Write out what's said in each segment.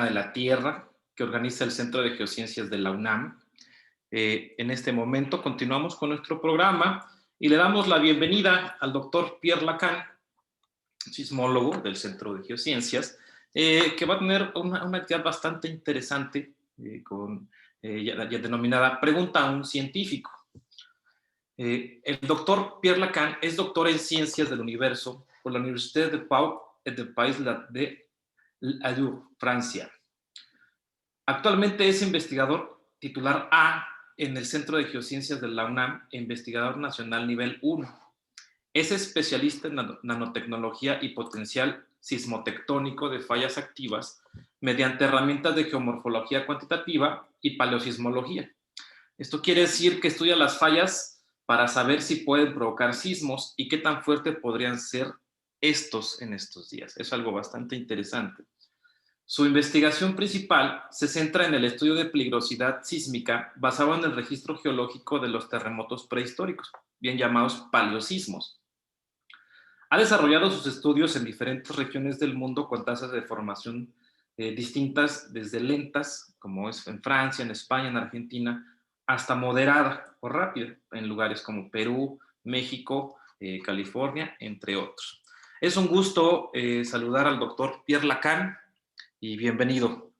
de la Tierra que organiza el Centro de Geociencias de la UNAM. En este momento continuamos con nuestro programa y le damos la bienvenida al doctor Pierre Lacan, sismólogo del Centro de Geociencias, que va a tener una actividad bastante interesante ya denominada Pregunta a un científico. El doctor Pierre Lacan es doctor en Ciencias del Universo por la Université de Pau et de Pays de l'Adour, Francia. Actualmente es investigador titular A en el Centro de Geociencias de la UNAM e investigador nacional nivel 1. Es especialista en nanotecnología y potencial sismotectónico de fallas activas mediante herramientas de geomorfología cuantitativa y paleosismología. Esto quiere decir que estudia las fallas para saber si pueden provocar sismos y qué tan fuerte podrían ser estos en estos días. Es algo bastante interesante. Su investigación principal se centra en el estudio de peligrosidad sísmica basado en el registro geológico de los terremotos prehistóricos, bien llamados paleosismos. Ha desarrollado sus estudios en diferentes regiones del mundo con tasas de formación distintas, desde lentas, como es en Francia, en España, en Argentina, hasta moderada o rápida, en lugares como Perú, México, California, entre otros. Es un gusto saludar al doctor Pierre Lacan y bienvenido.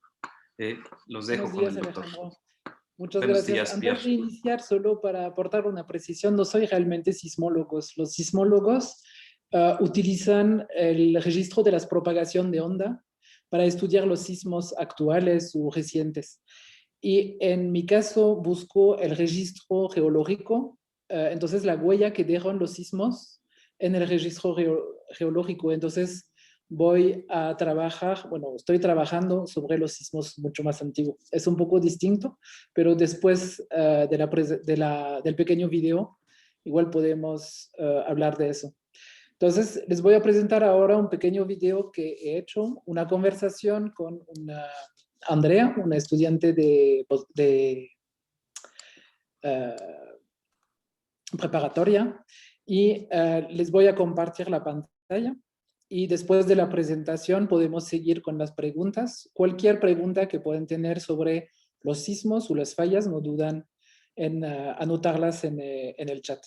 Los dejo con el doctor. Alejandro. Muchas Buenos gracias. días, Antes Pierre. de iniciar, solo para aportar una precisión, no soy realmente sismólogos. Los sismólogos utilizan el registro de la propagación de onda para estudiar los sismos actuales o recientes. Y en mi caso busco el registro geológico, entonces la huella que dejan los sismos en el registro geológico. Entonces voy a trabajar, bueno, estoy trabajando sobre los sismos mucho más antiguos. Es un poco distinto, pero después del pequeño video, igual podemos hablar de eso. Entonces, les voy a presentar ahora un pequeño video que he hecho, una conversación con Andrea, una estudiante de preparatoria, y les voy a compartir la pantalla. Y después de la presentación podemos seguir con las preguntas. Cualquier pregunta que puedan tener sobre los sismos o las fallas, no dudan en anotarlas en el chat.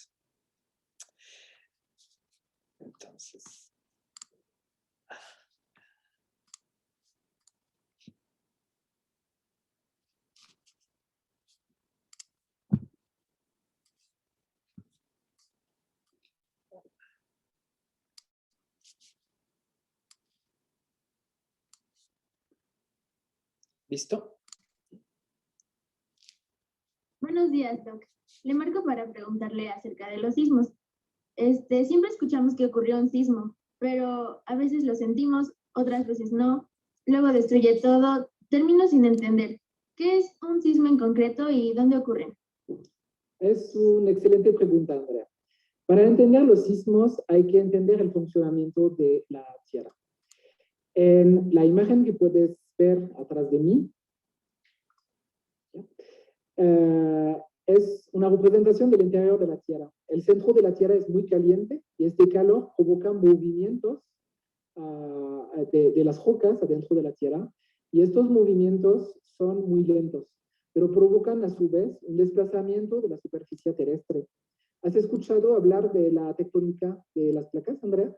Entonces, ¿listo? Buenos días, Doc. Le marco para preguntarle acerca de los sismos. Siempre escuchamos que ocurrió un sismo, pero a veces lo sentimos, otras veces no. Luego destruye todo. Termino sin entender. ¿Qué es un sismo en concreto y dónde ocurren? Es una excelente pregunta, Andrea. Para entender los sismos hay que entender el funcionamiento de la Tierra. En la imagen que puedes ver atrás de mí, es una representación del interior de la Tierra. El centro de la Tierra es muy caliente y este calor provoca movimientos de las rocas adentro de la Tierra, y estos movimientos son muy lentos, pero provocan a su vez un desplazamiento de la superficie terrestre. ¿Has escuchado hablar de la tectónica de las placas, Andrea?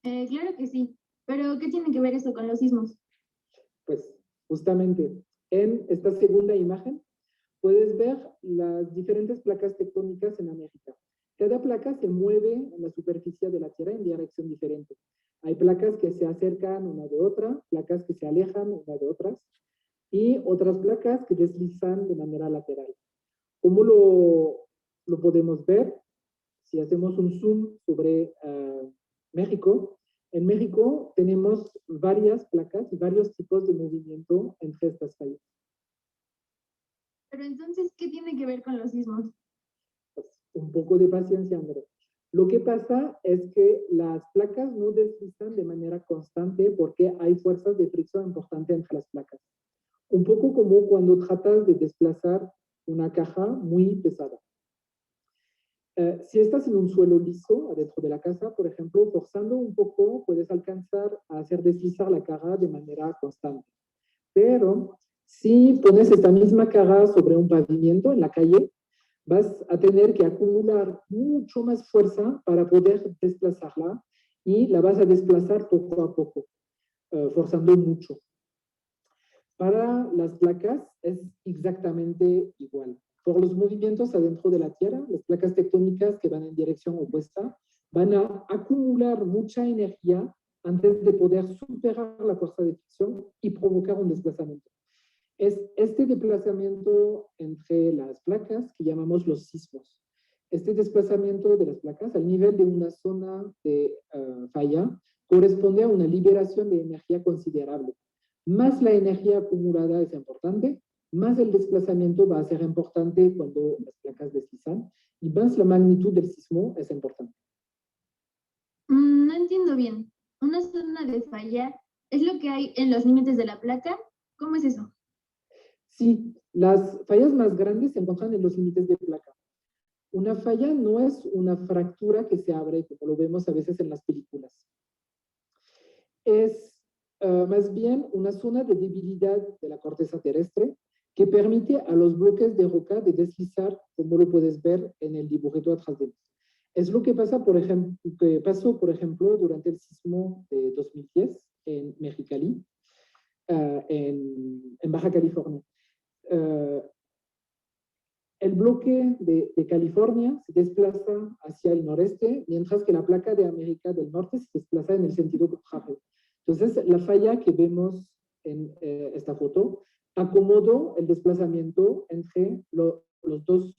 Claro que sí, pero ¿qué tiene que ver eso con los sismos? Pues justamente en esta segunda imagen puedes ver las diferentes placas tectónicas en América. Cada placa se mueve en la superficie de la Tierra en dirección diferente. Hay placas que se acercan una de otra, placas que se alejan una de otras, y otras placas que deslizan de manera lateral. ¿Cómo lo podemos ver? Si hacemos un zoom sobre México, en México tenemos varias placas y varios tipos de movimiento entre estas fallas. Pero entonces, ¿qué tiene que ver con los sismos? Pues, un poco de paciencia, Andrés. Lo que pasa es que las placas no deslizan de manera constante porque hay fuerzas de fricción importantes entre las placas. Un poco como cuando tratas de desplazar una caja muy pesada. Si estás en un suelo liso adentro de la casa, por ejemplo, forzando un poco, puedes alcanzar a hacer deslizar la caja de manera constante. Pero si pones esta misma carga sobre un pavimento en la calle, vas a tener que acumular mucho más fuerza para poder desplazarla y la vas a desplazar poco a poco, forzando mucho. Para las placas es exactamente igual. Por los movimientos adentro de la Tierra, las placas tectónicas que van en dirección opuesta van a acumular mucha energía antes de poder superar la fuerza de fricción y provocar un desplazamiento. Es este desplazamiento entre las placas que llamamos los sismos. Este desplazamiento de las placas al nivel de una zona de falla corresponde a una liberación de energía considerable. Más la energía acumulada es importante, más el desplazamiento va a ser importante cuando las placas deslizan y más la magnitud del sismo es importante. No entiendo bien. ¿Una zona de falla es lo que hay en los límites de la placa? ¿Cómo es eso? Sí, las fallas más grandes se encuentran en los límites de placa. Una falla no es una fractura que se abre, como lo vemos a veces en las películas. Es más bien una zona de debilidad de la corteza terrestre que permite a los bloques de roca de deslizar, como lo puedes ver en el dibujito atrás de mí. Es lo que pasó, por ejemplo, durante el sismo de 2010 en Mexicali, en Baja California. El bloque de California se desplaza hacia el noreste, mientras que la placa de América del Norte se desplaza en el sentido contrario. Entonces, la falla que vemos en esta foto acomodó el desplazamiento entre los dos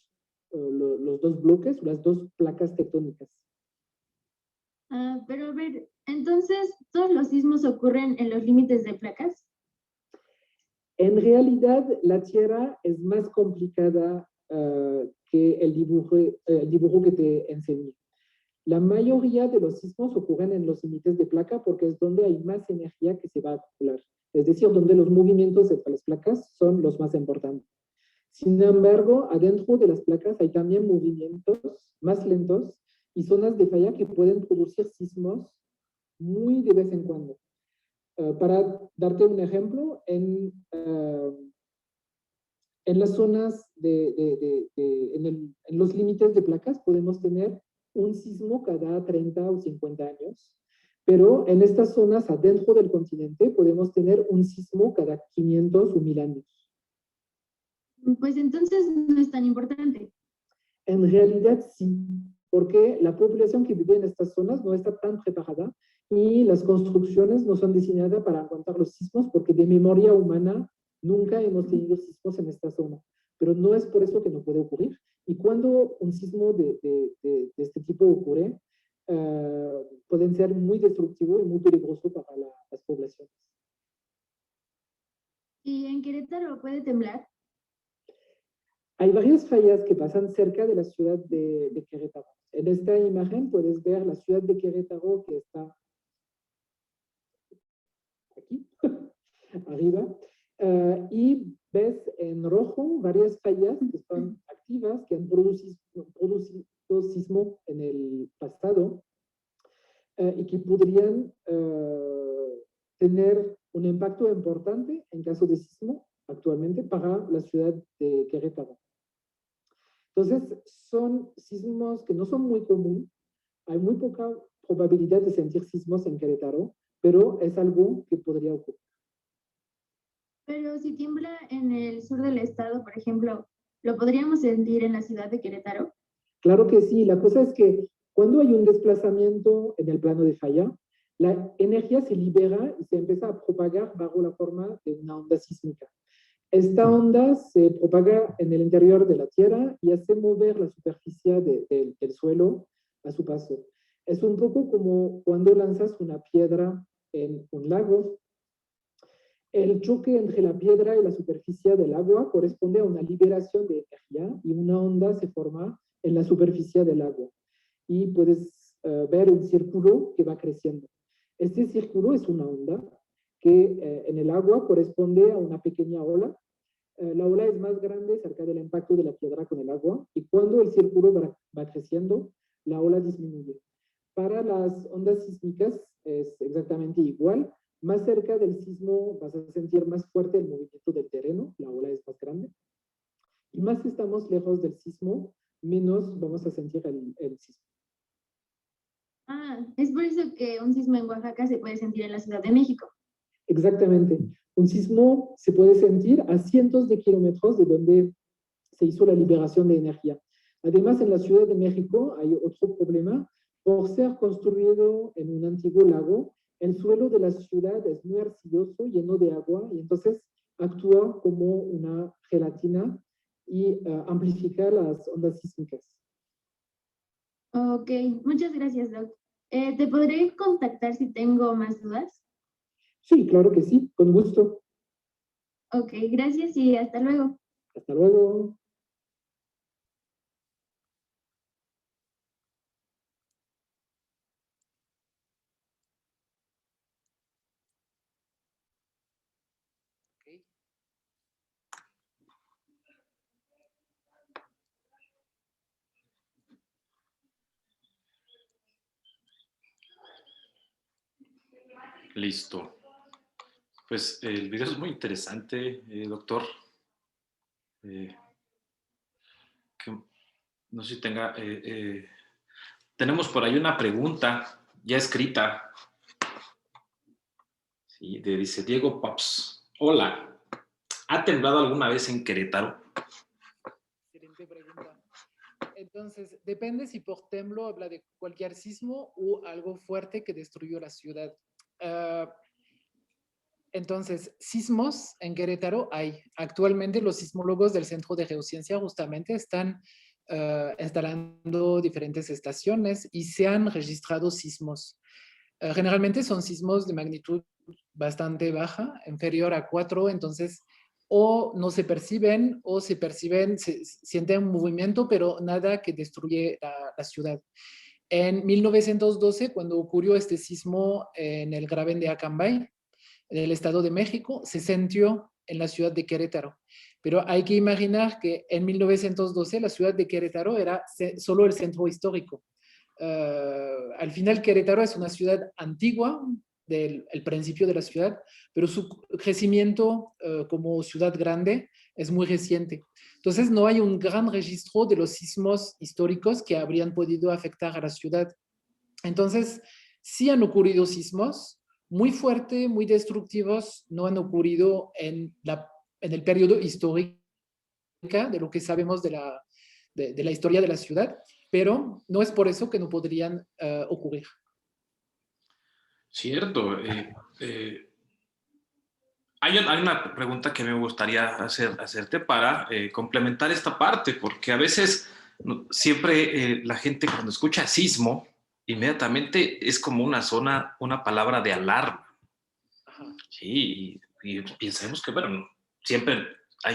bloques, las dos placas tectónicas. Pero a ver, entonces, ¿todos los sismos ocurren en los límites de placas? En realidad, la Tierra es más complicada que el dibujo que te enseñé. La mayoría de los sismos ocurren en los límites de placa porque es donde hay más energía que se va a acumular. Es decir, donde los movimientos entre las placas son los más importantes. Sin embargo, adentro de las placas hay también movimientos más lentos y zonas de falla que pueden producir sismos muy de vez en cuando. Para darte un ejemplo, en las zonas en los límites de placas podemos tener un sismo cada 30 o 50 años, pero en estas zonas adentro del continente podemos tener un sismo cada 500 o 1000 años. Pues entonces no es tan importante. En realidad sí, porque la población que vive en estas zonas no está tan preparada y las construcciones no son diseñadas para aguantar los sismos porque de memoria humana nunca hemos tenido sismos en esta zona, pero no es por eso que no puede ocurrir. Y cuando un sismo de este tipo ocurre, pueden ser muy destructivos y muy peligrosos para las poblaciones. ¿Y en Querétaro puede temblar? Hay varias fallas que pasan cerca de la ciudad de Querétaro. En esta imagen puedes ver la ciudad de Querétaro que está aquí, arriba, y ves en rojo varias fallas que están activas, que han producido sismo en el pasado y que podrían tener un impacto importante en caso de sismo actualmente para la ciudad de Querétaro. Entonces, son sismos que no son muy comunes. Hay muy poca probabilidad de sentir sismos en Querétaro, pero es algo que podría ocurrir. Pero si tiembla en el sur del estado, por ejemplo, ¿lo podríamos sentir en la ciudad de Querétaro? Claro que sí. La cosa es que cuando hay un desplazamiento en el plano de falla, la energía se libera y se empieza a propagar bajo la forma de una onda sísmica. Esta onda se propaga en el interior de la Tierra y hace mover la superficie del suelo a su paso. Es un poco como cuando lanzas una piedra en un lago. El choque entre la piedra y la superficie del agua corresponde a una liberación de energía y una onda se forma en la superficie del agua. Y puedes ver un círculo que va creciendo. Este círculo es una onda que en el agua corresponde a una pequeña ola. La ola es más grande cerca del impacto de la piedra con el agua y cuando el círculo va creciendo, la ola disminuye. Para las ondas sísmicas es exactamente igual. Más cerca del sismo vas a sentir más fuerte el movimiento del terreno, la ola es más grande. Y más estamos lejos del sismo, menos vamos a sentir el sismo. Ah, es por eso que un sismo en Oaxaca se puede sentir en la Ciudad de México. Exactamente. Un sismo se puede sentir a cientos de kilómetros de donde se hizo la liberación de energía. Además, en la Ciudad de México hay otro problema. Por ser construido en un antiguo lago, el suelo de la ciudad es muy arcilloso, lleno de agua, y entonces actúa como una gelatina y amplifica las ondas sísmicas. Ok, muchas gracias, Doc. ¿Te podré contactar si tengo más dudas? Sí, claro que sí, con gusto. Ok, gracias y hasta luego. Hasta luego. Listo. Pues el video es muy interesante, doctor. Que, no sé si tenemos por ahí una pregunta ya escrita. Sí, dice Diego Pops. Hola, ¿ha temblado alguna vez en Querétaro? Excelente pregunta. Entonces, depende si por temblor habla de cualquier sismo o algo fuerte que destruyó la ciudad. Entonces, sismos en Querétaro hay. Actualmente los sismólogos del Centro de Geociencia justamente están instalando diferentes estaciones y se han registrado sismos. Generalmente son sismos de magnitud bastante baja, inferior a 4, entonces o no se perciben o se perciben, se siente un movimiento, pero nada que destruye la ciudad. En 1912, cuando ocurrió este sismo en el Graben de Acambay, en el Estado de México, se sintió en la ciudad de Querétaro. Pero hay que imaginar que en 1912 la ciudad de Querétaro era solo el centro histórico. Al final Querétaro es una ciudad antigua del el principio de la ciudad, pero su crecimiento como ciudad grande es muy reciente. Entonces no hay un gran registro de los sismos históricos que habrían podido afectar a la ciudad. Entonces, sí han ocurrido sismos muy fuertes, muy destructivos, no han ocurrido en el periodo histórico de lo que sabemos de la historia de la ciudad, pero no es por eso que no podrían ocurrir. Cierto. Hay una pregunta que me gustaría hacerte para complementar esta parte, porque a veces siempre la gente cuando escucha sismo, inmediatamente es como una palabra de alarma. Ajá. Sí, y pensamos que, bueno, siempre hay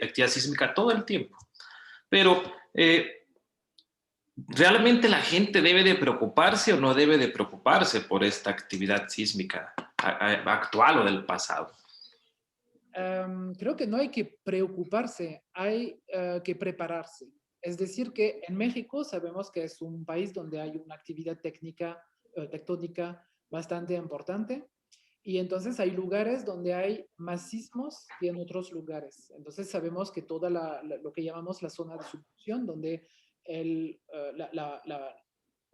actividad sísmica todo el tiempo, pero ¿realmente la gente debe de preocuparse o no debe de preocuparse por esta actividad sísmica actual o del pasado? Creo que no hay que preocuparse, hay que prepararse. Es decir, que en México sabemos que es un país donde hay una actividad tectónica bastante importante y entonces hay lugares donde hay más sismos que en otros lugares. Entonces sabemos que toda lo que llamamos la zona de subducción, donde el,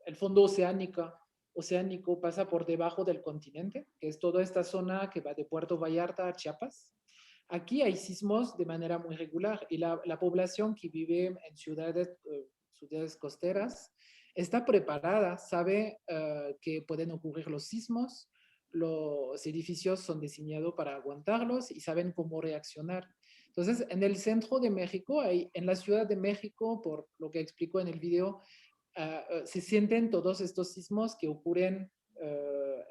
el fondo oceánico pasa por debajo del continente, que es toda esta zona que va de Puerto Vallarta a Chiapas. Aquí hay sismos de manera muy regular y la población que vive en ciudades costeras está preparada, sabe que pueden ocurrir los sismos, los edificios son diseñados para aguantarlos y saben cómo reaccionar. Entonces, en el centro de México, en la Ciudad de México, por lo que explico en el video, se sienten todos estos sismos que ocurren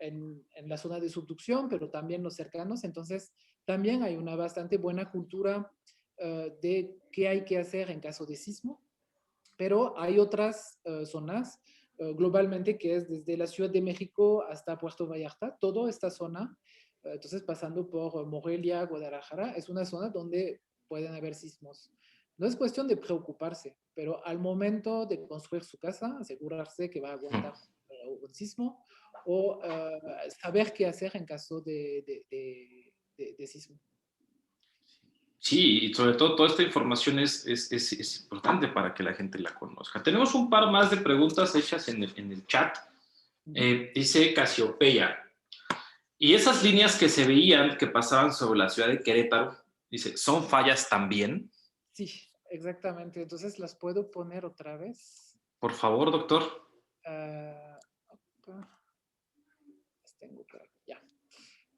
en la zona de subducción, pero también los cercanos. Entonces, también hay una bastante buena cultura de qué hay que hacer en caso de sismo, pero hay otras zonas globalmente que es desde la Ciudad de México hasta Puerto Vallarta, toda esta zona, entonces pasando por Morelia, Guadalajara, es una zona donde pueden haber sismos. No es cuestión de preocuparse, pero al momento de construir su casa, asegurarse que va a aguantar un sismo o saber qué hacer en caso de sismo. Sí, y sobre todo toda esta información es importante para que la gente la conozca. Tenemos un par más de preguntas hechas en el chat. Dice Casiopeia, y esas líneas que se veían que pasaban sobre la ciudad de Querétaro, dice, ¿son fallas también? Sí, exactamente. Entonces las puedo poner otra vez. Por favor, doctor. Las tengo por aquí, ya.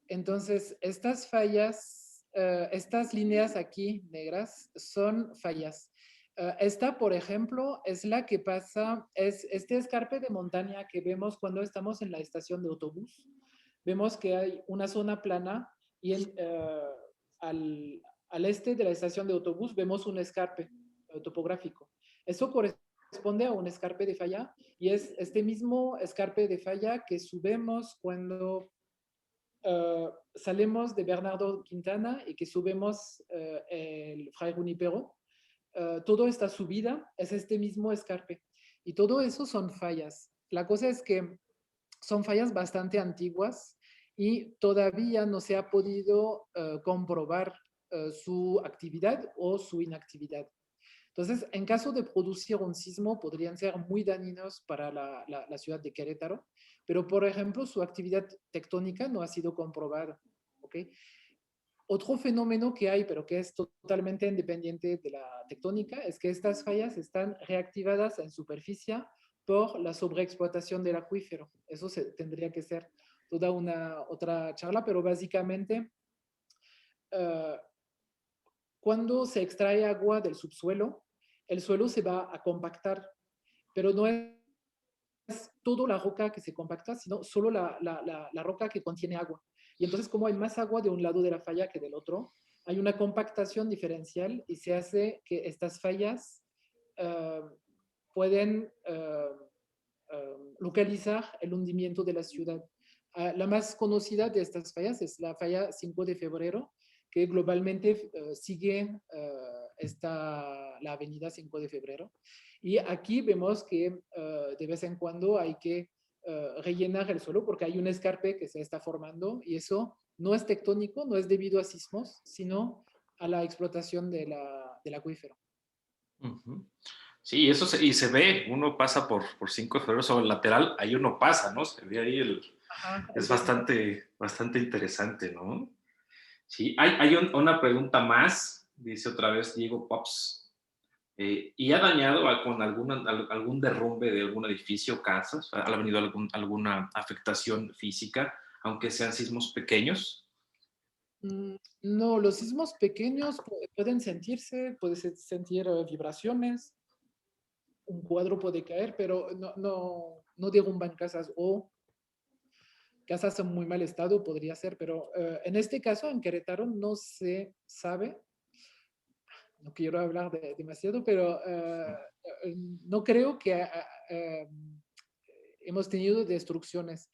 Entonces, estas fallas, estas líneas aquí negras son fallas. Esta, por ejemplo, es la que pasa, es este escarpe de montaña que vemos cuando estamos en la estación de autobús. Vemos que hay una zona plana y al este de la estación de autobús vemos un escarpe topográfico. Eso corresponde a un escarpe de falla y es este mismo escarpe de falla que subimos cuando salimos de Bernardo Quintana y que subimos el Fray Junipero. Toda esta subida es este mismo escarpe y todo eso son fallas. La cosa es que son fallas bastante antiguas y todavía no se ha podido comprobar su actividad o su inactividad. Entonces, en caso de producir un sismo, podrían ser muy dañinos para la ciudad de Querétaro, pero, por ejemplo, su actividad tectónica no ha sido comprobada. ¿Okay? Otro fenómeno que hay, pero que es totalmente independiente de la tectónica, es que estas fallas están reactivadas en superficie por la sobreexplotación del acuífero. Eso tendría que ser toda una otra charla, pero básicamente cuando se extrae agua del subsuelo, el suelo se va a compactar, pero no es toda la roca que se compacta, sino solo la roca que contiene agua. Y entonces, como hay más agua de un lado de la falla que del otro, hay una compactación diferencial y se hace que estas fallas pueden localizar el hundimiento de la ciudad. La más conocida de estas fallas es la falla 5 de febrero, que globalmente sigue la avenida 5 de febrero. Y aquí vemos que de vez en cuando hay que rellenar el suelo porque hay un escarpe que se está formando y eso no es tectónico, no es debido a sismos, sino a la explotación del acuífero. Sí, y se ve, uno pasa por 5 de febrero sobre el lateral, ahí uno pasa, ¿no? Se ve ahí Ajá, es bastante interesante, ¿no? Sí, hay una pregunta más, dice otra vez Diego Pops. ¿Y ha dañado con algún derrumbe de algún edificio o casas? ¿Ha venido alguna afectación física, aunque sean sismos pequeños? No, los sismos pequeños pueden sentirse, puedes sentir vibraciones, un cuadro puede caer, pero no derrumban casas o casas en muy mal estado, podría ser, pero en este caso, en Querétaro, no se sabe, no quiero hablar demasiado, pero no creo que hemos tenido destrucciones.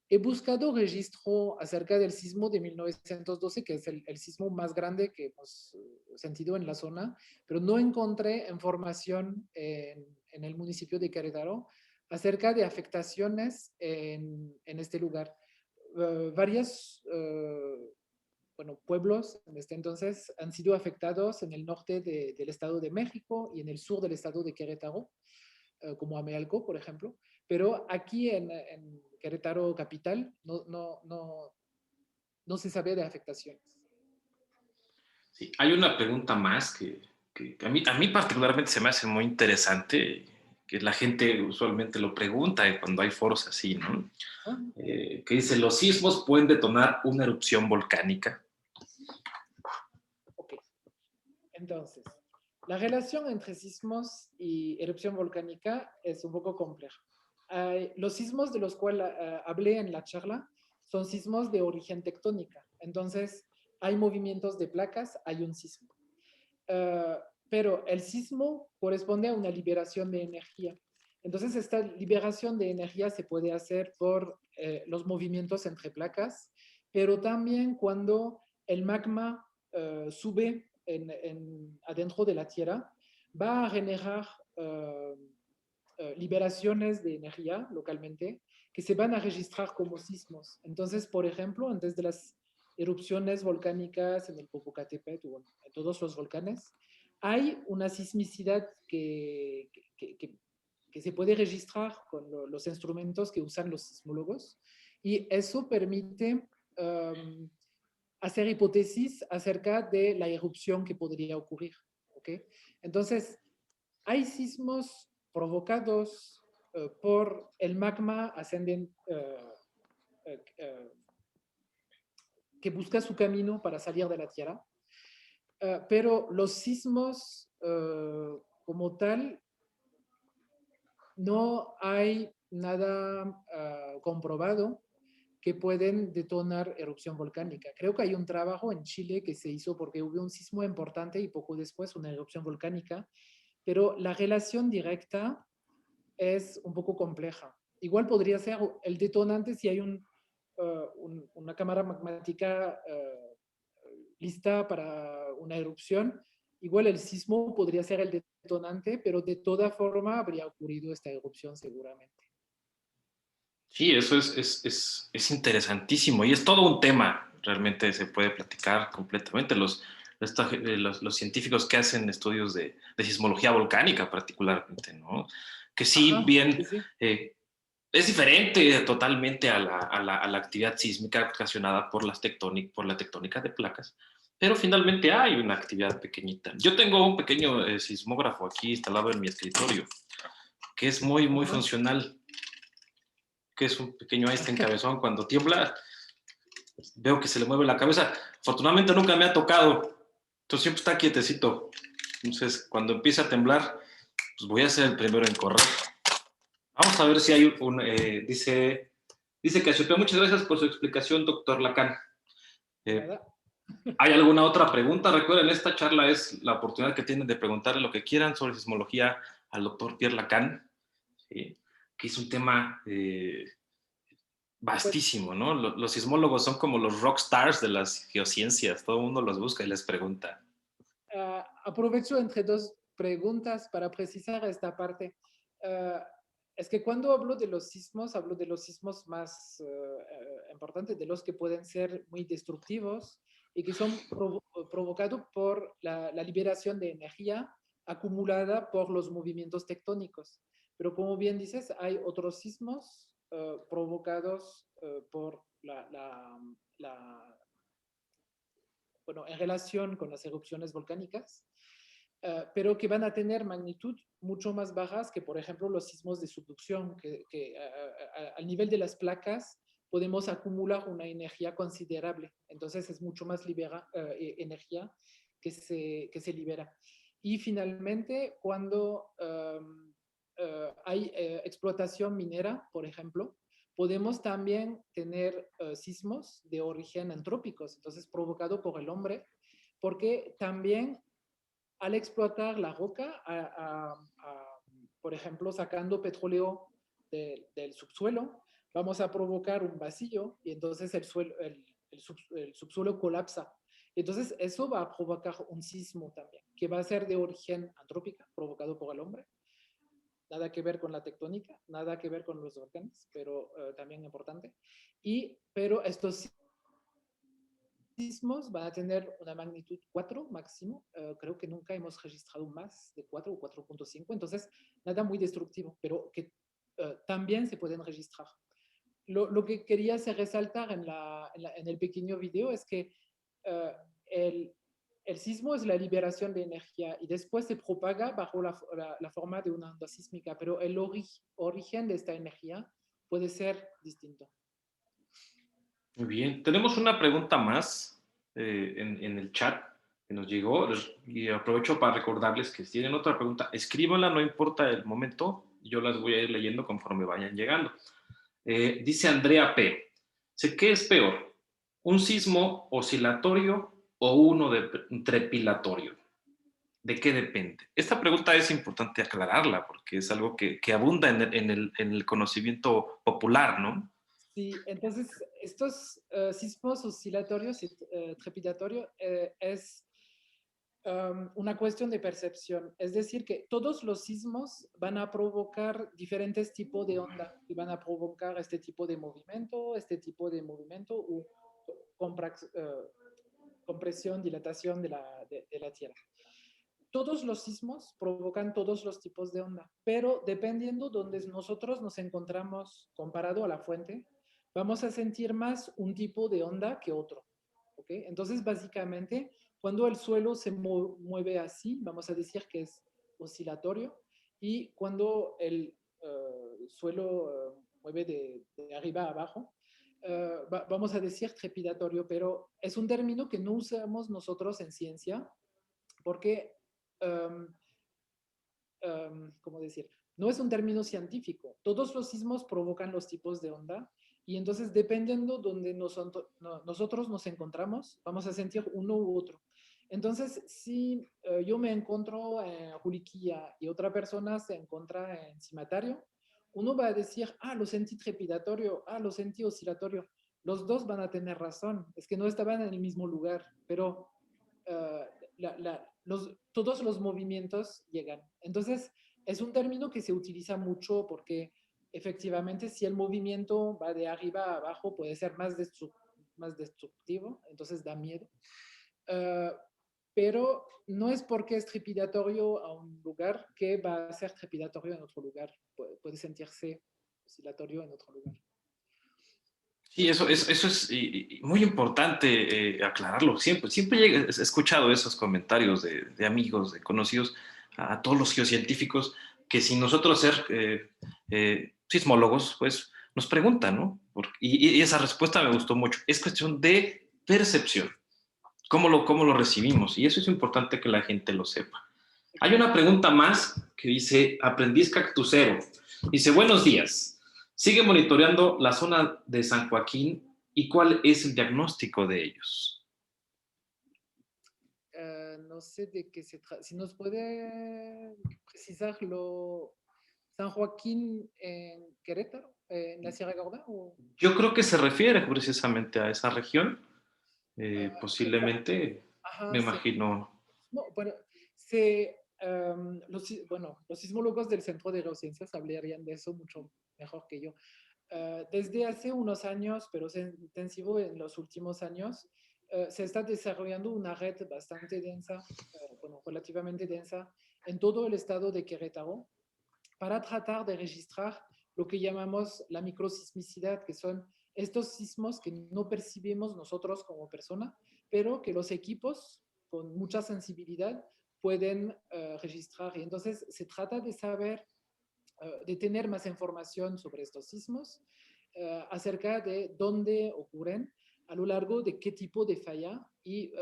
He buscado registro acerca del sismo de 1912, que es el sismo más grande que hemos sentido en la zona, pero no encontré información en el municipio de Querétaro acerca de afectaciones en este lugar. Varios pueblos en este entonces han sido afectados en el norte del Estado de México y en el sur del Estado de Querétaro, como Amealco, por ejemplo, pero aquí en Querétaro capital no se sabe de afectaciones. Sí, hay una pregunta más que a mí particularmente se me hace muy interesante, que la gente usualmente lo pregunta cuando hay foros así, ¿no? Que dice, ¿los sismos pueden detonar una erupción volcánica? Ok, entonces, la relación entre sismos y erupción volcánica es un poco compleja. Los sismos de los cuales hablé en la charla son sismos de origen tectónica. Entonces, hay movimientos de placas, hay un sismo. Pero el sismo corresponde a una liberación de energía. Entonces, esta liberación de energía se puede hacer por los movimientos entre placas, pero también cuando el magma sube adentro de la Tierra, va a generar liberaciones de energía localmente que se van a registrar como sismos. Entonces, por ejemplo, antes de las erupciones volcánicas en el Popocatépetl o en todos los volcanes, hay una sismicidad que se puede registrar con los instrumentos que usan los sismólogos, y eso permite hacer hipótesis acerca de la erupción que podría ocurrir. ¿Okay? Entonces, hay sismos provocados por el magma ascendente que busca su camino para salir de la Tierra, pero los sismos como tal, no hay nada comprobado que pueden detonar erupción volcánica. Creo que hay un trabajo en Chile que se hizo porque hubo un sismo importante y poco después una erupción volcánica, pero la relación directa es un poco compleja. Igual podría ser el detonante si hay una cámara magmática lista para una erupción. Igual el sismo podría ser el detonante, pero de toda forma habría ocurrido esta erupción seguramente. Sí, eso es interesantísimo y es todo un tema. Realmente se puede platicar completamente. Los científicos que hacen estudios de sismología volcánica particularmente, ¿no? Que sí, Ajá, bien, sí, sí. es diferente totalmente a la actividad sísmica ocasionada por la tectónica de placas, pero finalmente hay una actividad pequeñita. Yo tengo un pequeño sismógrafo aquí instalado en mi escritorio, que es muy, muy Ajá. funcional, que es un pequeño Einstein cabezón. Cuando tiembla, veo que se le mueve la cabeza. Afortunadamente nunca me ha tocado, entonces siempre está quietecito. Entonces, cuando empieza a temblar, pues voy a ser el primero en correr. Vamos a ver si hay dice Casiopea, muchas gracias por su explicación, doctor Lacan. ¿Hay alguna otra pregunta? Recuerden, esta charla es la oportunidad que tienen de preguntarle lo que quieran sobre sismología al doctor Pierre Lacan, ¿sí? Que es un tema Pues vastísimo, ¿no? Los sismólogos son como los rock stars de las geociencias, todo el mundo los busca y les pregunta. aprovecho entre dos preguntas para precisar esta parte. Es que cuando hablo de los sismos más importantes, de los que pueden ser muy destructivos y que son provocados por la liberación de energía acumulada por los movimientos tectónicos. Pero como bien dices, hay otros sismos provocados por bueno, en relación con las erupciones volcánicas, pero que van a tener magnitud mucho más bajas que, por ejemplo, los sismos de subducción, que al nivel de las placas podemos acumular una energía considerable. Entonces es mucho más energía que se libera. Y finalmente, cuando hay explotación minera, por ejemplo, podemos también tener sismos de origen antrópicos, entonces provocado por el hombre, porque también al explotar la roca, por ejemplo, sacando petróleo del subsuelo, vamos a provocar un vacío y entonces el subsuelo colapsa. Entonces eso va a provocar un sismo también, que va a ser de origen antrópica, provocado por el hombre. Nada que ver con la tectónica, nada que ver con los volcanes, pero también importante. Pero estos sismos van a tener una magnitud 4 máximo. Creo que nunca hemos registrado más de 4 o 4.5. Entonces, nada muy destructivo, pero que también se pueden registrar. Lo que quería hacer resaltar en el pequeño video es que el sismo es la liberación de energía y después se propaga bajo la forma de una onda sísmica, pero el origen de esta energía puede ser distinto. Muy bien, tenemos una pregunta más en el chat que nos llegó y aprovecho para recordarles que si tienen otra pregunta, escríbanla, no importa el momento, yo las voy a ir leyendo conforme vayan llegando. Dice Andrea P. ¿Qué es peor? ¿Un sismo oscilatorio o uno trepilatorio? ¿De qué depende? Esta pregunta es importante aclararla porque es algo que abunda en el conocimiento popular, ¿no? Sí, entonces estos sismos oscilatorios y trepidatorios una cuestión de percepción. Es decir, que todos los sismos van a provocar diferentes tipos de onda y van a provocar este tipo de movimiento u compresión, dilatación de la Tierra. Todos los sismos provocan todos los tipos de onda, pero dependiendo donde nosotros nos encontramos comparado a la fuente, vamos a sentir más un tipo de onda que otro. ¿Okay? Entonces, básicamente, cuando el suelo se mueve así, vamos a decir que es oscilatorio, y cuando el suelo mueve de arriba a abajo, vamos a decir trepidatorio, pero es un término que no usamos nosotros en ciencia, porque, ¿cómo decir? No es un término científico. Todos los sismos provocan los tipos de onda, y entonces, dependiendo donde nosotros nos encontramos, vamos a sentir uno u otro. Entonces, si yo me encuentro en Juliquilla y otra persona se encuentra en Cimatario, uno va a decir, lo sentí trepidatorio, lo sentí oscilatorio. Los dos van a tener razón, es que no estaban en el mismo lugar, pero todos los movimientos llegan. Entonces, es un término que se utiliza mucho porque efectivamente si el movimiento va de arriba a abajo puede ser más destructivo, entonces da miedo. Pero no es porque es trepidatorio a un lugar que va a ser trepidatorio en otro lugar. Puede sentirse oscilatorio en otro lugar. Sí, eso es muy importante aclararlo. Siempre he escuchado esos comentarios de amigos, de conocidos, a todos los geocientíficos, que sin nosotros ser sismólogos, pues nos preguntan, ¿no? Y esa respuesta me gustó mucho. Es cuestión de percepción. ¿Cómo lo recibimos? Y eso es importante que la gente lo sepa. Hay una pregunta más que dice, aprendiz cactusero. Dice, buenos días. Sigue monitoreando la zona de San Joaquín y ¿cuál es el diagnóstico de ellos? No sé de qué se trata. Si nos puede precisarlo, San Joaquín en Querétaro, en la Sierra Gorda. Yo creo que se refiere precisamente a esa región. Posiblemente, Ajá, me imagino. No, bueno, los sismólogos del Centro de Geociencias hablarían de eso mucho mejor que yo. Desde hace unos años, pero es intensivo en los últimos años, se está desarrollando una red bastante densa, relativamente densa, en todo el estado de Querétaro, para tratar de registrar lo que llamamos la microsismicidad, que son estos sismos que no percibimos nosotros como persona, pero que los equipos con mucha sensibilidad pueden registrar. Y entonces se trata de saber, de tener más información sobre estos sismos, acerca de dónde ocurren, a lo largo de qué tipo de falla, y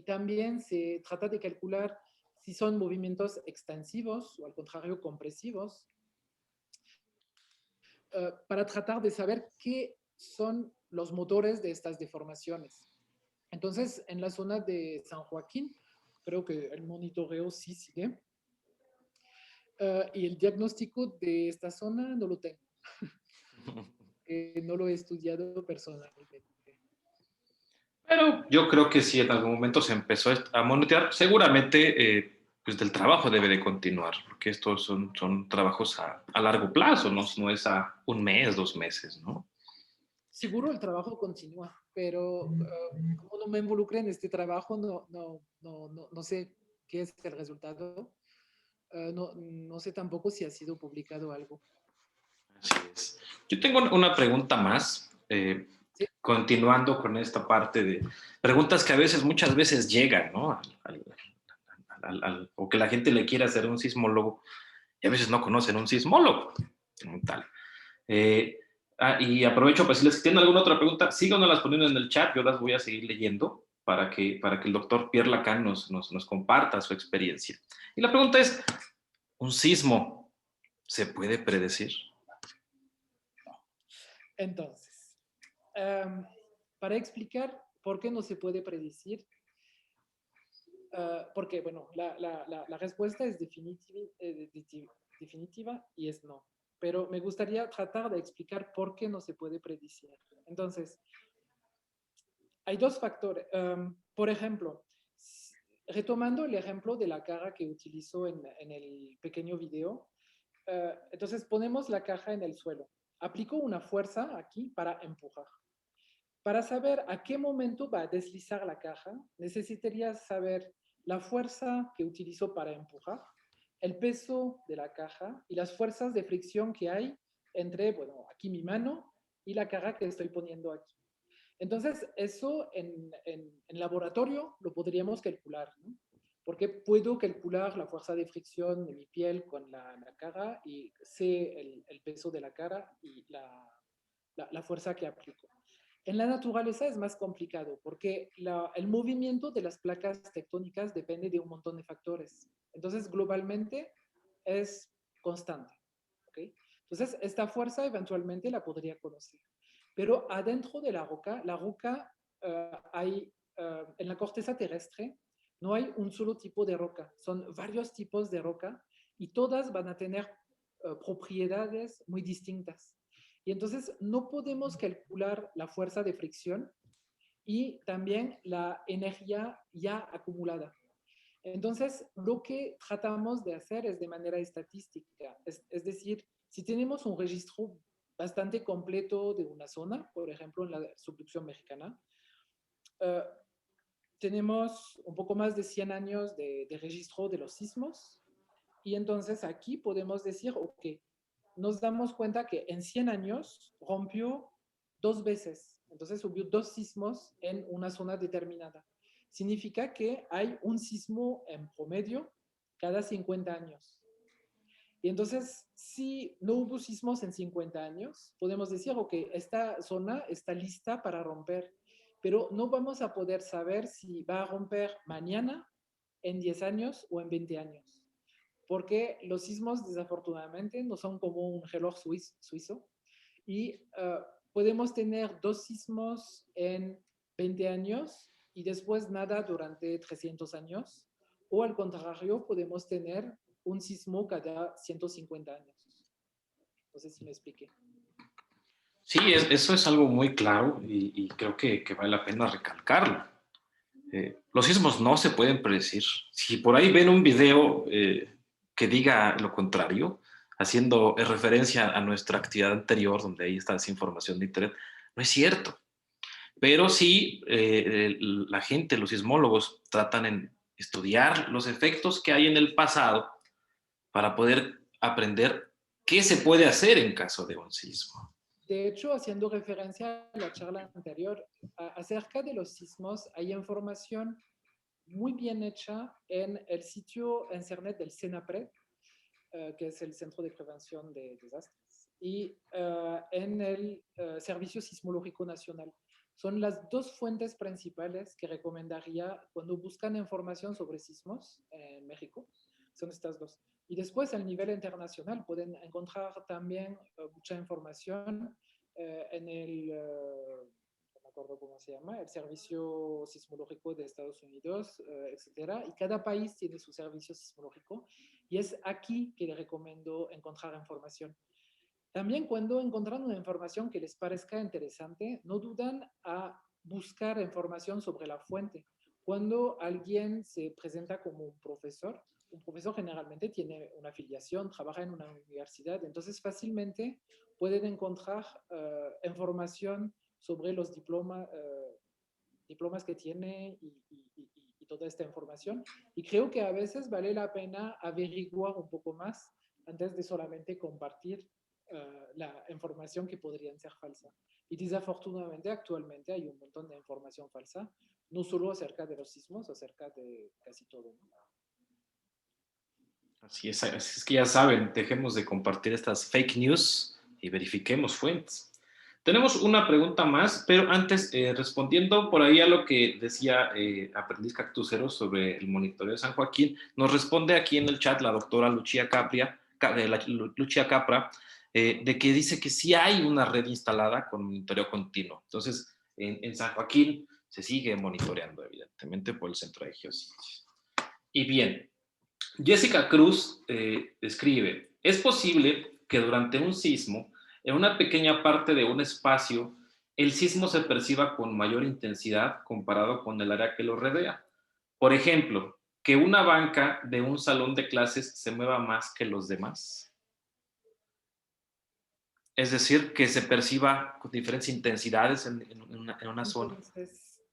también se trata de calcular si son movimientos extensivos o al contrario compresivos, para tratar de saber qué son los motores de estas deformaciones. Entonces, en la zona de San Joaquín, creo que el monitoreo sí sigue. Y el diagnóstico de esta zona no lo tengo. No lo he estudiado personalmente. Pero yo creo que si en algún momento se empezó a monitorear, seguramente pues del trabajo debe de continuar, porque estos son trabajos a largo plazo, no es a un mes, 2 meses, ¿no? Seguro el trabajo continúa, pero como no me involucré en este trabajo, no sé qué es el resultado. No sé tampoco si ha sido publicado algo. Así es. Yo tengo una pregunta más, Sí. continuando con esta parte de preguntas que muchas veces llegan, ¿no? O que la gente le quiere hacer a un sismólogo y a veces no conocen un sismólogo. Tal. Y aprovecho para decirles, si tienen alguna otra pregunta, síganoslas poniendo en el chat, yo las voy a seguir leyendo para que el doctor Pierre Lacan nos comparta su experiencia. Y la pregunta es, ¿un sismo se puede predecir? Entonces, para explicar por qué no se puede predecir, porque, bueno, la respuesta es definitiva y es no. Pero me gustaría tratar de explicar por qué no se puede predecir. Entonces, hay dos factores. Por ejemplo, retomando el ejemplo de la caja que utilizo en el pequeño video, entonces ponemos la caja en el suelo. Aplico una fuerza aquí para empujar. Para saber a qué momento va a deslizar la caja, necesitarías saber la fuerza que utilizo para empujar, el peso de la caja y las fuerzas de fricción que hay entre, bueno, aquí mi mano y la caja que estoy poniendo aquí. Entonces, eso en laboratorio lo podríamos calcular, ¿no? Porque puedo calcular la fuerza de fricción de mi piel con la cara y sé el peso de la cara y la fuerza que aplico. En la naturaleza es más complicado porque el movimiento de las placas tectónicas depende de un montón de factores. Entonces, globalmente es constante. ¿Okay? Entonces, esta fuerza eventualmente la podría conocer. Pero adentro de la roca en la corteza terrestre no hay un solo tipo de roca, son varios tipos de roca y todas van a tener propiedades muy distintas. Y entonces no podemos calcular la fuerza de fricción y también la energía ya acumulada. Entonces, lo que tratamos de hacer es de manera estadística, es decir, si tenemos un registro bastante completo de una zona, por ejemplo, en la subducción mexicana, tenemos un poco más de 100 años de registro de los sismos y entonces aquí podemos decir, ok, nos damos cuenta que en 100 años rompió 2 veces, entonces hubo 2 sismos en una zona determinada. Significa que hay un sismo en promedio cada 50 años. Y entonces, si no hubo sismos en 50 años, podemos decir, ok, esta zona está lista para romper, pero no vamos a poder saber si va a romper mañana, en 10 años o en 20 años. Porque los sismos, desafortunadamente, no son como un reloj suizo y podemos tener 2 sismos en 20 años y después nada durante 300 años, o al contrario, podemos tener un sismo cada 150 años. No sé si me expliqué. Sí, eso es algo muy claro y creo que vale la pena recalcarlo. Los sismos no se pueden predecir. Si por ahí ven un video que diga lo contrario, haciendo referencia a nuestra actividad anterior, donde ahí está esa información de internet, no es cierto. Pero sí, la gente, los sismólogos, tratan en estudiar los efectos que hay en el pasado para poder aprender qué se puede hacer en caso de un sismo. De hecho, haciendo referencia a la charla anterior, acerca de los sismos, hay información muy bien hecha en el sitio internet del CENAPRED, que es el Centro de Prevención de Desastres, y en el Servicio Sismológico Nacional. Son las 2 fuentes principales que recomendaría cuando buscan información sobre sismos en México. Son estas 2. Y después, a nivel internacional, pueden encontrar también mucha información en el, no me acuerdo cómo se llama, el Servicio Sismológico de Estados Unidos, etcétera. Y cada país tiene su servicio sismológico. Y es aquí que les recomiendo encontrar información. También cuando encuentran una información que les parezca interesante, no dudan a buscar información sobre la fuente. Cuando alguien se presenta como un profesor generalmente tiene una afiliación, trabaja en una universidad, entonces fácilmente pueden encontrar información sobre los diplomas que tiene y toda esta información. Y creo que a veces vale la pena averiguar un poco más antes de solamente compartir la información que podrían ser falsa. Y desafortunadamente actualmente hay un montón de información falsa, no solo acerca de los sismos, acerca de casi todo, ¿no? Así es que ya saben, dejemos de compartir estas fake news y verifiquemos fuentes. Tenemos una pregunta más, pero antes, respondiendo por ahí a lo que decía Aprendiz Cactusero sobre el monitoreo de San Joaquín, nos responde aquí en el chat la doctora Lucia Capra, de que dice que sí hay una red instalada con monitoreo continuo. Entonces, en San Joaquín se sigue monitoreando, evidentemente, por el Centro de Geociencias. Y bien, Jessica Cruz escribe, ¿es posible que durante un sismo, en una pequeña parte de un espacio, el sismo se perciba con mayor intensidad comparado con el área que lo rodea? Por ejemplo, que una banca de un salón de clases se mueva más que los demás? Es decir, que se perciba con diferentes intensidades en una zona. Entonces,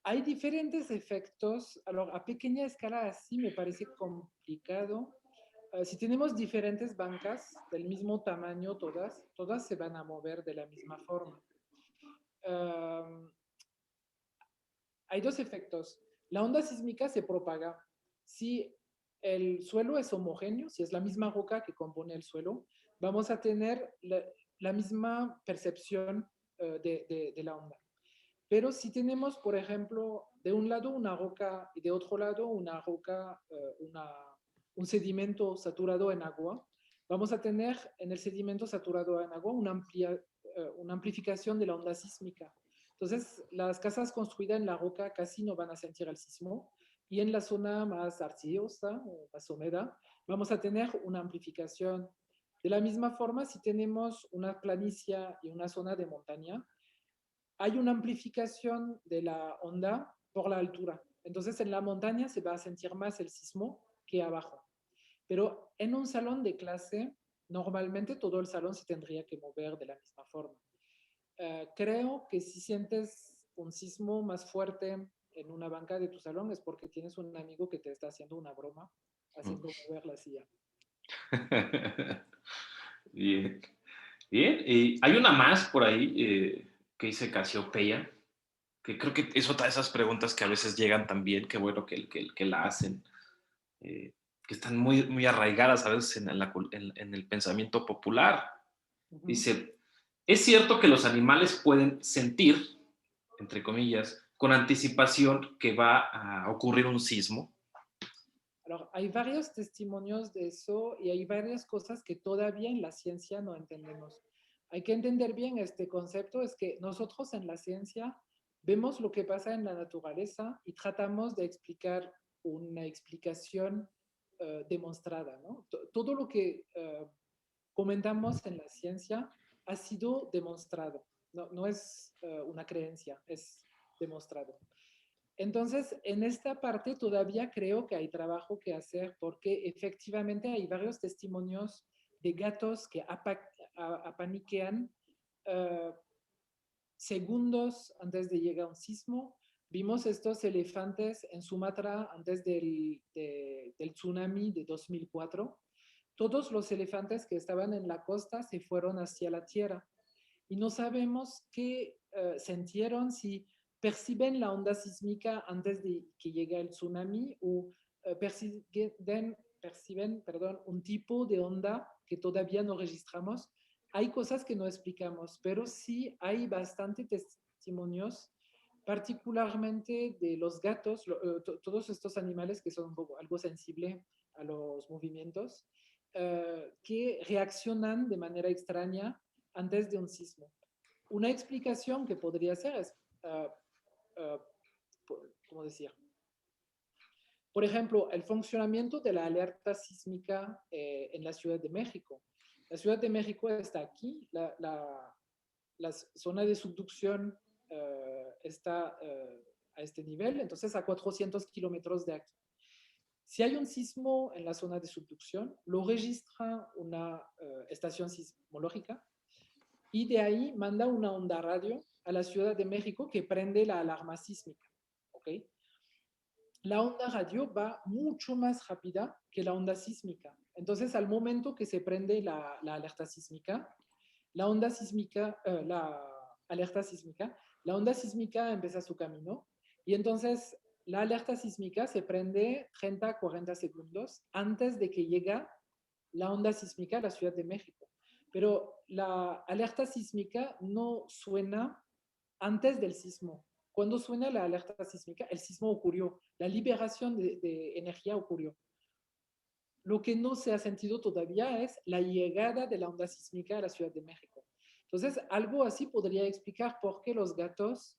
hay diferentes efectos. A pequeña escala así me parece complicado. Si tenemos diferentes bancas del mismo tamaño, todas se van a mover de la misma forma. Um, Hay dos efectos. La onda sísmica se propaga. Si el suelo es homogéneo, si es la misma roca que compone el suelo, vamos a tener la misma percepción de la onda. Pero si tenemos, por ejemplo, de un lado una roca y de otro lado una roca, un sedimento saturado en agua, vamos a tener en el sedimento saturado en agua una amplificación de la onda sísmica. Entonces, las casas construidas en la roca casi no van a sentir el sismo y en la zona más arcillosa o más húmeda vamos a tener una amplificación. De la misma forma, si tenemos una planicie y una zona de montaña, hay una amplificación de la onda por la altura. Entonces, en la montaña se va a sentir más el sismo que abajo. Pero en un salón de clase, normalmente todo el salón se tendría que mover de la misma forma. Creo que si sientes un sismo más fuerte en una banca de tu salón es porque tienes un amigo que te está haciendo una broma, haciendo mover la silla. Bien. Bien. Y hay una más por ahí que dice Casiopeia, que creo que es otra de esas preguntas que a veces llegan también, qué bueno que la hacen, que están muy, muy arraigadas a veces en el pensamiento popular. Dice, ¿es cierto que los animales pueden sentir, entre comillas, con anticipación que va a ocurrir un sismo? Hay varios testimonios de eso y hay varias cosas que todavía en la ciencia no entendemos. Hay que entender bien este concepto, es que nosotros en la ciencia vemos lo que pasa en la naturaleza y tratamos de explicar una explicación demostrada, ¿no? Todo lo que comentamos en la ciencia ha sido demostrado, no es una creencia, es demostrado. Entonces, en esta parte todavía creo que hay trabajo que hacer porque efectivamente hay varios testimonios de gatos que apaniquean uh, segundos antes de llegar a un sismo. Vimos estos elefantes en Sumatra antes del tsunami de 2004. Todos los elefantes que estaban en la costa se fueron hacia la tierra y no sabemos qué sintieron, si perciben la onda sísmica antes de que llegue el tsunami o perciben un tipo de onda que todavía no registramos. Hay cosas que no explicamos, pero sí hay bastante testimonios, particularmente de los gatos, todos estos animales que son algo sensibles a los movimientos, que reaccionan de manera extraña antes de un sismo. Una explicación que podría ser es, ¿cómo decir? Por ejemplo, el funcionamiento de la alerta sísmica en la Ciudad de México. La Ciudad de México está aquí, la zona de subducción está a este nivel, entonces a 400 kilómetros de aquí. Si hay un sismo en la zona de subducción, lo registra una estación sismológica y de ahí manda una onda radio a la Ciudad de México que prende la alarma sísmica. ¿Okay? La onda radio va mucho más rápida que la onda sísmica. Entonces, al momento que se prende la alerta sísmica, la onda sísmica, la alerta sísmica, la onda sísmica empieza su camino y entonces la alerta sísmica se prende 30 a 40 segundos antes de que llegue la onda sísmica a la Ciudad de México. Pero la alerta sísmica no suena antes del sismo. Cuando suena la alerta sísmica, el sismo ocurrió, la liberación de energía ocurrió. Lo que no se ha sentido todavía es la llegada de la onda sísmica a la Ciudad de México. Entonces, algo así podría explicar por qué los gatos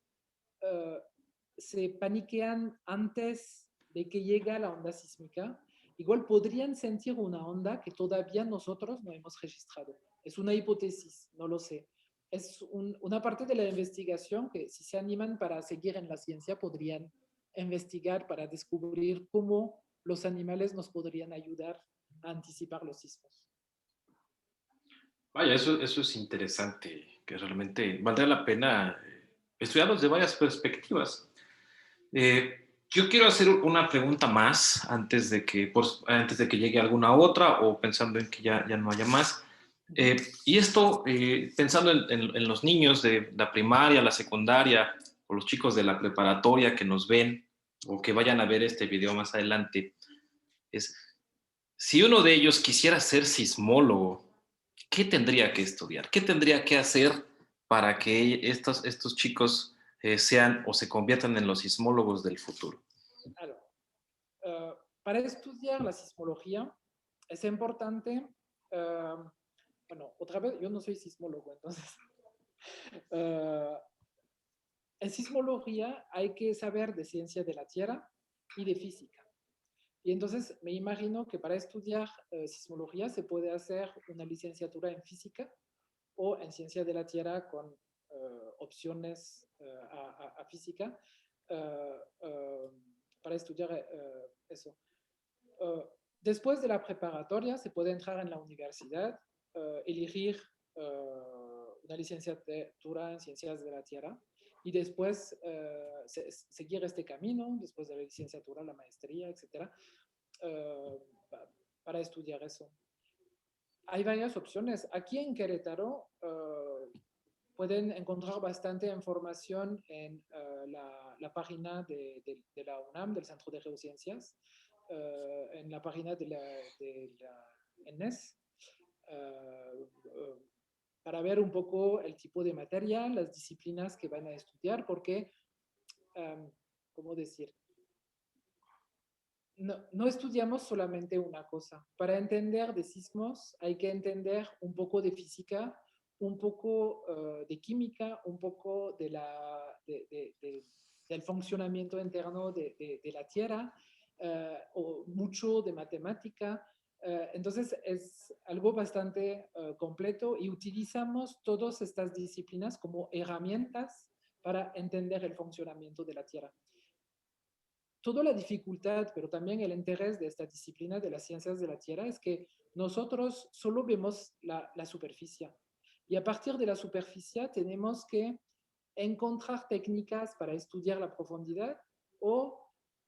se paniquean antes de que llegue la onda sísmica. Igual podrían sentir una onda que todavía nosotros no hemos registrado. Es una hipótesis, no lo sé. Es una parte de la investigación que si se animan para seguir en la ciencia podrían investigar para descubrir cómo los animales nos podrían ayudar a anticipar los sismos. Vaya, eso es interesante, que realmente valdría la pena estudiarlo desde varias perspectivas. Yo quiero hacer una pregunta más antes de que llegue alguna otra o pensando en que ya no haya más. Y esto, pensando en los niños de la primaria, la secundaria o los chicos de la preparatoria que nos ven o que vayan a ver este video más adelante, es si uno de ellos quisiera ser sismólogo, ¿qué tendría que estudiar? ¿Qué tendría que hacer para que estos chicos sean o se conviertan en los sismólogos del futuro? Claro. Para estudiar la sismología es importante, bueno, otra vez, yo no soy sismólogo, entonces, en sismología hay que saber de ciencia de la Tierra y de física. Y entonces me imagino que para estudiar sismología se puede hacer una licenciatura en física o en ciencia de la Tierra con opciones a física para estudiar eso. Después de la preparatoria se puede entrar en la universidad, elegir una licenciatura en ciencias de la Tierra y después seguir este camino, después de la licenciatura, la maestría, etc., para estudiar eso. Hay varias opciones. Aquí en Querétaro pueden encontrar bastante información en la página de la UNAM, del Centro de Geociencias, en la página de la ENES, para ver un poco el tipo de materia, las disciplinas que van a estudiar, porque, ¿cómo decir? No estudiamos solamente una cosa. Para entender de sismos hay que entender un poco de física, un poco de química, un poco del funcionamiento interno de la Tierra, o mucho de matemática. Entonces es algo bastante completo y utilizamos todas estas disciplinas como herramientas para entender el funcionamiento de la Tierra. Toda la dificultad, pero también el interés de esta disciplina de las ciencias de la Tierra es que nosotros solo vemos la superficie. Y a partir de la superficie tenemos que encontrar técnicas para estudiar la profundidad o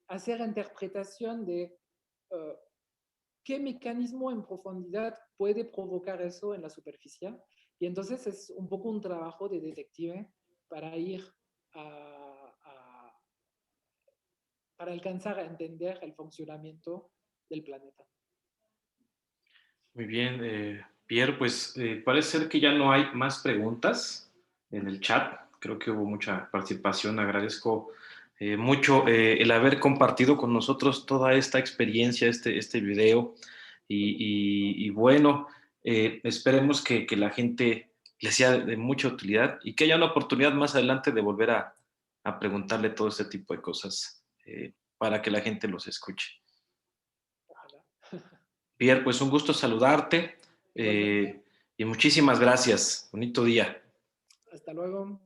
hacer interpretación de qué mecanismo en profundidad puede provocar eso en la superficie. Y entonces es un poco un trabajo de detective para ir para alcanzar a entender el funcionamiento del planeta. Muy bien, Pierre, pues parece ser que ya no hay más preguntas en el chat. Creo que hubo mucha participación. Agradezco mucho el haber compartido con nosotros toda esta experiencia, este video. Y bueno, esperemos que la gente le sea de mucha utilidad y que haya una oportunidad más adelante de volver a preguntarle todo este tipo de cosas para que la gente los escuche. Ojalá. Pierre, pues un gusto saludarte Igualmente. y muchísimas gracias. Bonito día. Hasta luego.